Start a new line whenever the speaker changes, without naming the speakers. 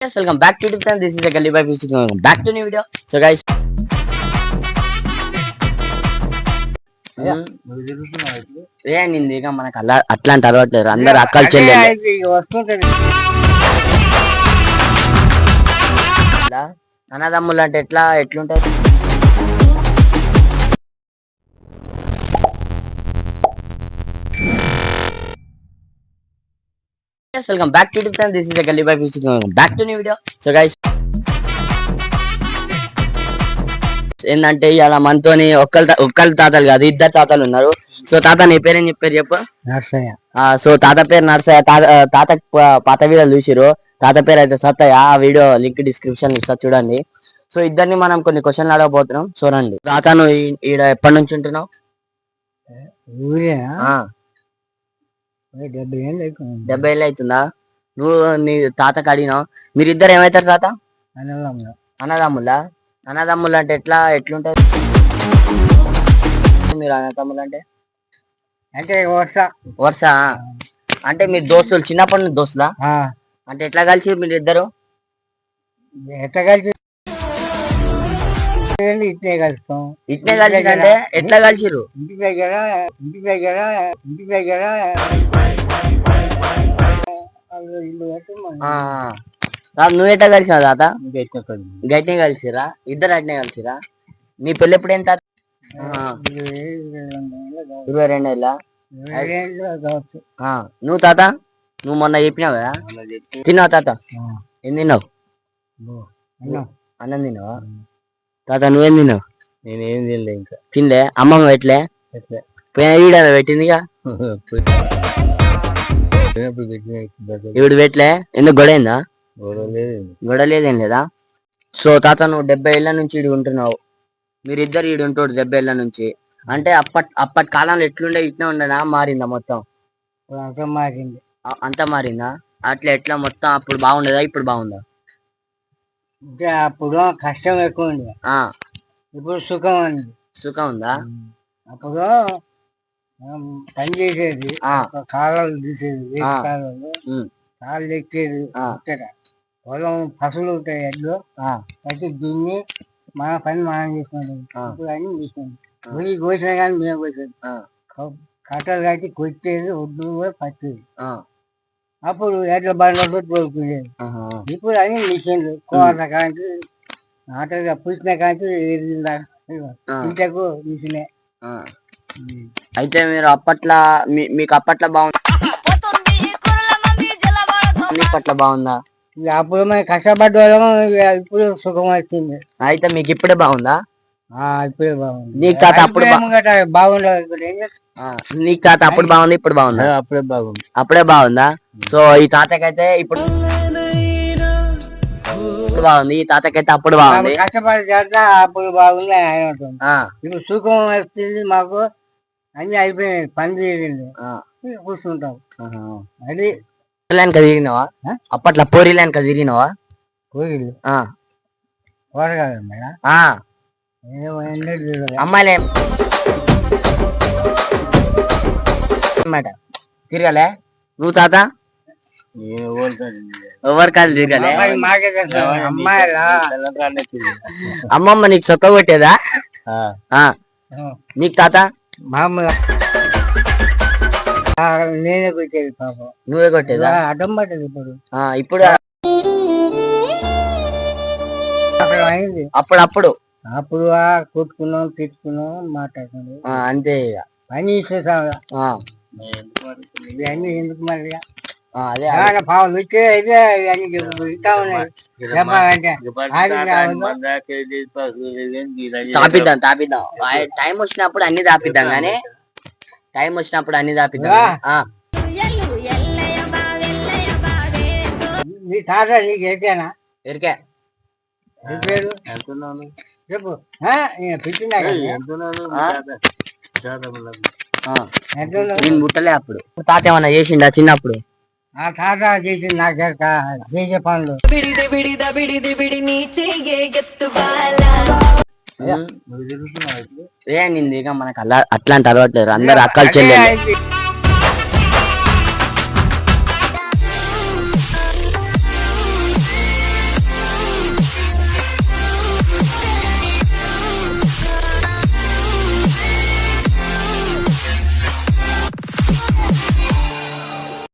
Yes, welcome back to YouTube channel. This is the Gully Boy Music. Welcome back to new video. So guys, ఏంది ఇక మనకు అలా అట్లాంటి అలవాట్లేరు, అందరు అక్కలు చెల్లెలు అన్నదమ్ములు అంటే ఎట్లుంటాయి. Yes, welcome back to YouTube channel. This is the Gully Boy Music. Welcome back to new video. So guys, ఏంటంటే ఇలా మనతోని ఒక్కళ్ళ తాతలు కాదు, ఇద్దరు తాతలు ఉన్నారు. సో తాత నీ పేరేం చెప్పారు చెప్పు?
నర్సయ్య.
సో తాత పేరు నర్సయ్య. తాత పాత వీడియో చూసిరు. తాత పేరు అయితే సత్తయ్య. ఆ వీడియో లింక్ డిస్క్రిప్షన్ ఇస్తా చూడండి. సో ఇద్దరిని మనం కొన్ని క్వశ్చన్లు అడగబోతున్నాం. చూడండి తాత, నువ్వు ఈడ ఎప్పటి నుంచి ఉంటున్నావు?
70 ఏళ్ళు
అవుతుందా? నువ్వు నీ తాతకు అడిగినావు. మీరిద్దరు ఏమవుతారు తాత? అన్నదమ్ములా? అన్నదమ్ములు అంటే ఎట్లుంటది మీరు అన్నదమ్ములు అంటే? వరుస అంటే మీరు దోస్తులు, చిన్నప్పటి నుంచి దోస్తులా? అంటే ఎట్లా కలిసి మీరు ఇద్దరు?
ఎట్లా కలిసి ఇట్నే కలుస్తాం.
ఇట్నే కలిసి అంటే ఎట్లా కలిసిరు?
ఇంటి దగ్గర
నువ్వు ఎట్లా కలిసినావు తాత? గట్టినే కలిసిరా? ఇద్దరు అట్నే కలిసిరా? నీ పెళ్ళి ఎప్పుడు ఎంత? 22 ఏళ్ళ? నువ్వు తాత, నువ్వు మొన్న చెప్పినావు కదా, తిన్నావు తాత? ఏం తిన్నావు? అన్నం తిన్నావా తాత? నువ్వేం తిన్నావు?
నేనేం తినలే, ఇంకా
తినలే. అమ్మమ్మ పెట్టలే? వీడియో పెట్టిందిగా, ఇప్పుడు పెట్టలే. ఎందుకు గొడైందా? గొడవ లేదేం లేదా? సో తాత, నువ్వు 70 ఏళ్ళ నుంచి ఈడు ఉంటున్నావు. మీరిద్దరు ఈడు ఉంటాడు 70 ఏళ్ళ నుంచి. అంటే అప్పటి కాలంలో ఎట్లుండే? ఇట్నే ఉండనా? మారిందా మొత్తం?
మారింది.
అంతా మారిందా? ఎట్లా మొత్తం? అప్పుడు బాగుండేదా, ఇప్పుడు బాగుందా?
అప్పుడు కష్టం ఎక్కువ ఉంది, ఇప్పుడు సుఖం ఉంది.
సుఖం ఉందా?
అప్పుడు పని చేసేది, కాలాలు తీసేది, కాళ్ళు ఎక్కేది, పొలం పశువులు ఉంటాయి, ఎడ్లు పట్టి దున్ని మన పని మనం చేసుకుంటాం. ఇప్పుడు అన్ని తీసుకుంటాం. గొయ్యి కోసినా కానీ మేము కోసేది, కట్టలు కట్టి కొట్టేది, ఒడ్డు కూడా పట్టేది. అప్పుడు ఎడ్ల బండ్లతో తోలుకునేది. ఇప్పుడు అన్ని మిషన్లు, కోట కాంచి ఆటగా పుట్టిన కాంచి ఇంటకు మిషనే.
అయితే మీరు అప్పట్లో మీకు అప్పట్లో బాగుంది, ఇప్పట్లో బాగుందా?
అప్పుడు మేము కష్టపడ్డాము, ఇప్పుడు సుఖం వచ్చింది.
అయితే మీకు ఇప్పుడే బాగుందా?
ఇప్పుడే బాగుంది.
నీకు తాత అప్పుడు
బాగుండదు,
నీకు తాత అప్పుడు బాగుంది, ఇప్పుడు బాగుందా?
అప్పుడే బాగుంది.
అప్పుడే బాగుందా? సో ఈ తాతకైతే ఇప్పుడు బాగుంది, ఈ తాతకైతే అప్పుడు బాగుంది.
కష్టపడి చేస్తా అప్పుడు బాగుంది ఆయన ఉంటుంది. ఇప్పుడు సుఖం వచ్చింది మాకు, అన్ని అయిపోయినాయి, పని చేయండి, కూర్చుంటాం. అది
తిరిగినావా? అప్పట్లో పోరీ లైన్ తిరిగినావా?
పోయిలు
అమ్మాయిలే తిరగలే నువ్వు తాత? ఎవరి కాదు తిరగలే. అమ్మమ్మ నీకు సొక్క కొట్టేదా? నీకు తాత?
నేనే కొట్టేది పాపం.
నువ్వే కొట్టేదా?
అడ్డం పట్టేది.
ఇప్పుడు
అయింది.
అప్పుడు
కొట్టుకున్నాం, తిట్టుకున్నాం, మాట్లాడుకున్నాం,
అంతే. ఇక
పని చేసేసాం. ఇవన్నీ ఎందుకు మరి?
అదే
పాపం వచ్చే అయితే ఇవన్నీ ఇస్తా ఉన్నాయి.
తాపిద్దాం టైం వచ్చినప్పుడు అన్ని తాపిద్దాం, కానీ టైం వచ్చినప్పుడు అన్ని తాపిద్దాం.
నీ తాత నీకు ఎరికేనా?
ఎరికే.
చెప్పు.
నేను ముట్టలే అప్పుడు. తాత ఏమన్నా చేసిండా చిన్నప్పుడు?
తాత చేసి నాకు చేసే పనులు.
ఏంది ఇక మనకు అట్లాంటి అలవాట్లేరు, అందరు అక్కలు చెల్లెలు.